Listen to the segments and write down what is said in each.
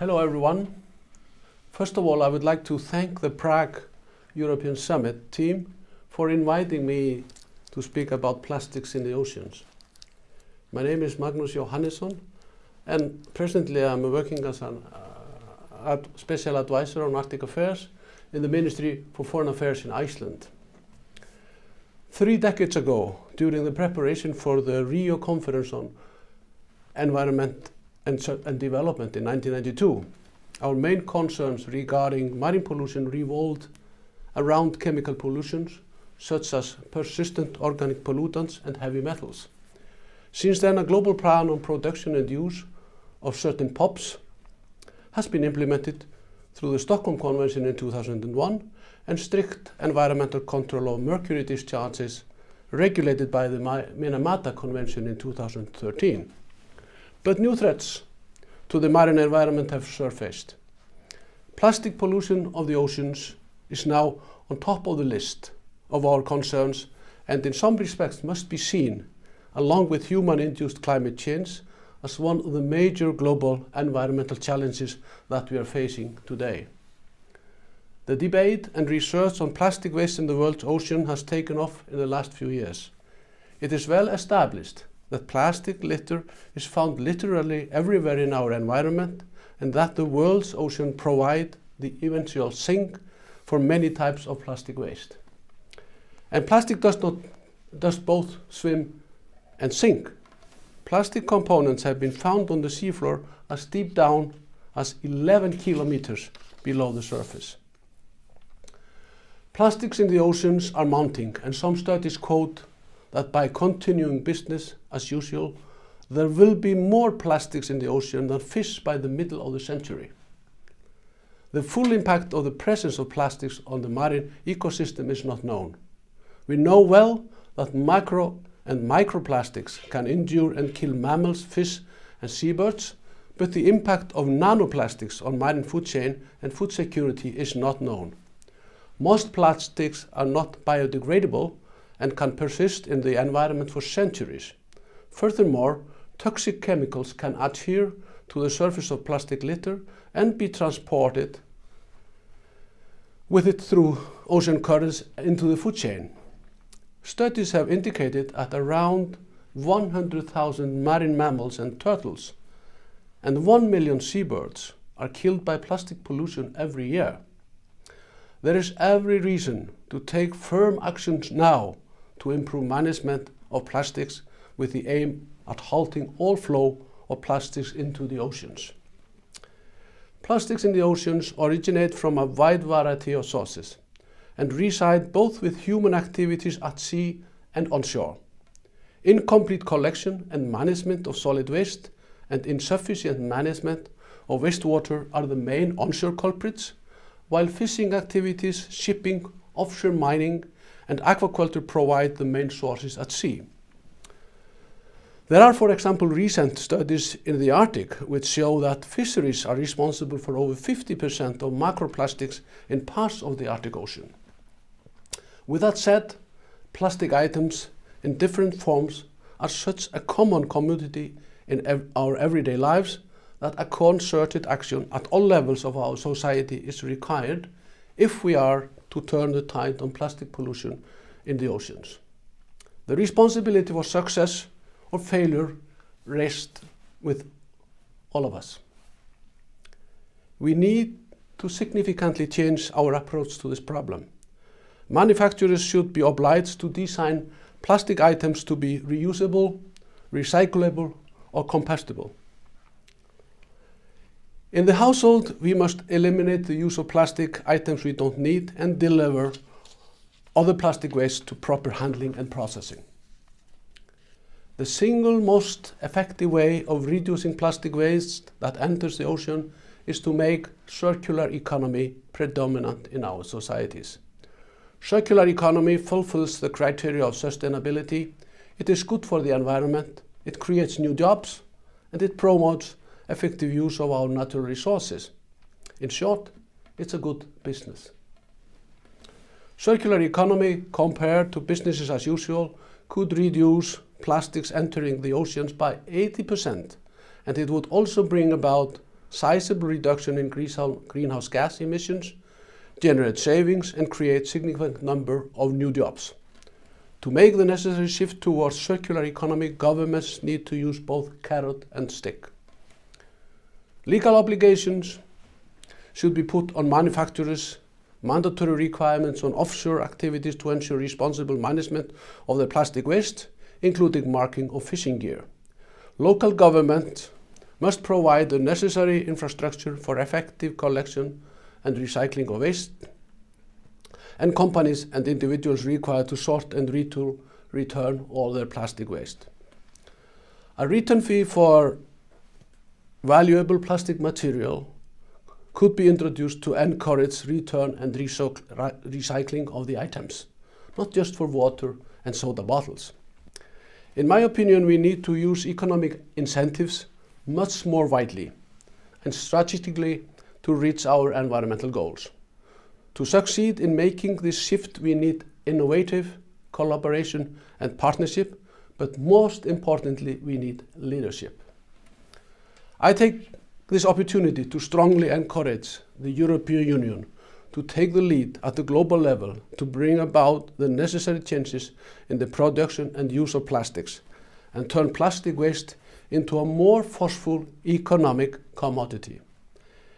Hello everyone. First of all, I would like to thank the Prague European Summit team for inviting me to speak about plastics in the oceans. My name is Magnús Jóhannesson, and presently I'm working as a special advisor on Arctic affairs in the Ministry for Foreign Affairs in Iceland. 3 decades ago, during the preparation for the Rio Conference on Environment and Development in 1992, our main concerns regarding marine pollution revolved around chemical pollutions such as persistent organic pollutants and heavy metals. Since then, a global plan on production and use of certain POPs has been implemented through the Stockholm Convention in 2001 and strict environmental control of mercury discharges regulated by the Minamata Convention in 2013. But new threats to the marine environment have surfaced. Plastic pollution of the oceans is now on top of the list of our concerns and in some respects must be seen, along with human-induced climate change, as one of the major global environmental challenges that we are facing today. The debate and research on plastic waste in the world's ocean has taken off in the last few years. It is well established that plastic litter is found literally everywhere in our environment and that the world's ocean provide the eventual sink for many types of plastic waste. And plastic does both swim and sink. Plastic components have been found on the seafloor as deep down as 11 kilometers below the surface. Plastics in the oceans are mounting, and some studies quote that by continuing business as usual, there will be more plastics in the ocean than fish by the middle of the century. The full impact of the presence of plastics on the marine ecosystem is not known. We know well that macro and microplastics can injure and kill mammals, fish and seabirds, but the impact of nanoplastics on marine food chain and food security is not known. Most plastics are not biodegradable and can persist in the environment for centuries. Furthermore, toxic chemicals can adhere to the surface of plastic litter and be transported with it through ocean currents into the food chain. Studies have indicated that around 100,000 marine mammals and turtles and 1 million seabirds are killed by plastic pollution every year. There is every reason to take firm actions now to improve management of plastics with the aim at halting all flow of plastics into the oceans. Plastics in the oceans originate from a wide variety of sources and reside both with human activities at sea and on shore. Incomplete collection and management of solid waste and insufficient management of wastewater are the main onshore culprits, while fishing activities, shipping, offshore mining, and aquaculture provide the main sources at sea. There are, for example, recent studies in the Arctic which show that fisheries are responsible for over 50% of macroplastics in parts of the Arctic Ocean. With that said, plastic items in different forms are such a common commodity in our everyday lives that a concerted action at all levels of our society is required if we are to turn the tide on plastic pollution in the oceans. The responsibility for success or failure rests with all of us. We need to significantly change our approach to this problem. Manufacturers should be obliged to design plastic items to be reusable, recyclable, or compostable. In the household, we must eliminate the use of plastic items we don't need and deliver other plastic waste to proper handling and processing. The single most effective way of reducing plastic waste that enters the ocean is to make circular economy predominant in our societies. Circular economy fulfills the criteria of sustainability. It is good for the environment, it creates new jobs, and it promotes effective use of our natural resources. In short, it's a good business. Circular economy, compared to businesses as usual, could reduce plastics entering the oceans by 80%, and it would also bring about sizable reduction in greenhouse gas emissions, generate savings and create significant number of new jobs. To make the necessary shift towards circular economy, governments need to use both carrot and stick. Legal obligations should be put on manufacturers, mandatory requirements on offshore activities to ensure responsible management of their plastic waste, including marking of fishing gear. Local government must provide the necessary infrastructure for effective collection and recycling of waste, and companies and individuals required to sort and return all their plastic waste. A return fee for valuable plastic material could be introduced to encourage return and recycling of the items, not just for water and soda bottles. In my opinion, we need to use economic incentives much more widely and strategically to reach our environmental goals. To succeed in making this shift, we need innovative collaboration and partnership, but most importantly, we need leadership. I take this opportunity to strongly encourage the European Union to take the lead at the global level to bring about the necessary changes in the production and use of plastics and turn plastic waste into a more forceful economic commodity.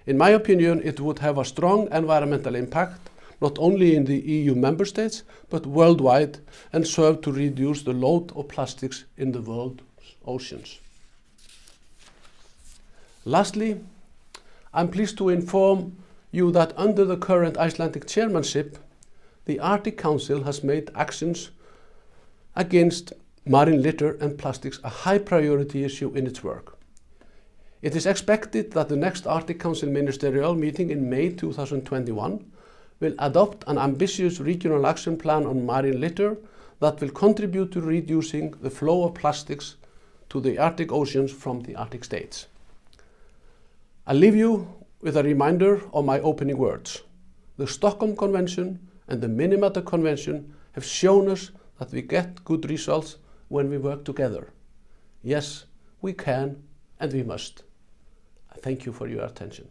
In my opinion, it would have a strong environmental impact, not only in the EU member states, but worldwide, and serve to reduce the load of plastics in the world's oceans. Lastly, I'm pleased to inform you that under the current Icelandic chairmanship, the Arctic Council has made actions against marine litter and plastics a high priority issue in its work. It is expected that the next Arctic Council ministerial meeting in May 2021 will adopt an ambitious regional action plan on marine litter that will contribute to reducing the flow of plastics to the Arctic oceans from the Arctic states. I leave you with a reminder of my opening words. The Stockholm Convention and the Minamata Convention have shown us that we get good results when we work together. Yes, we can and we must. Thank you for your attention.